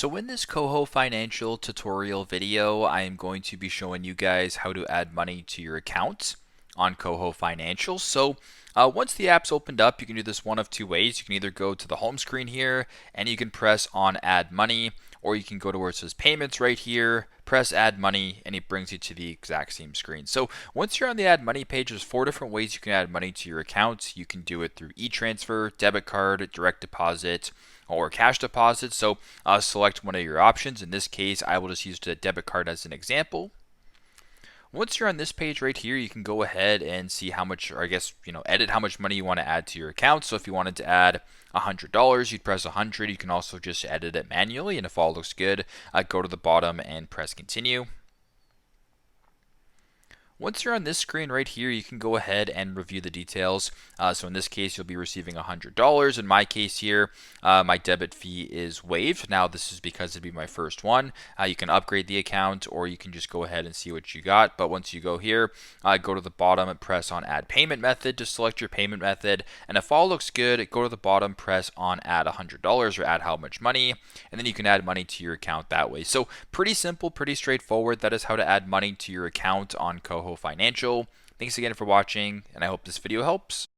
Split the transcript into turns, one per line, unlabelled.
So in this KOHO Financial tutorial video, I am going to be showing you guys how to add money to your account on KOHO Financial. Once the app's opened up, you can do this one of two ways. You can either go to the home screen here and you can press on add money, or you can go to where it says payments right here, press add money, and it brings you to the exact same screen. So once you're on the add money page, there's four different ways you can add money to your account. You can do it through e-transfer, debit card, direct deposit, or cash deposit. Select one of your options. In this case, I will just use the debit card as an example. Once you're on this page right here, you can go ahead and see how much, or I guess, edit how much money you want to add to your account. So if you wanted to add $100, you'd press 100. You can also just edit it manually, and if all looks good, go to the bottom and press continue. Once you're on this screen right here, you can go ahead and review the details. So in this case, you'll be receiving $100. In my case here, my debit fee is waived. Now this is because it'd be my first one. You can upgrade the account, or you can just go ahead and see what you got. But once you go here, go to the bottom and press on add payment method to select your payment method. And if all looks good, go to the bottom, press on add $100 or add how much money, and then you can add money to your account that way. So pretty simple, pretty straightforward. That is how to add money to your account on KOHO Financial. Thanks again for watching, and I hope this video helps.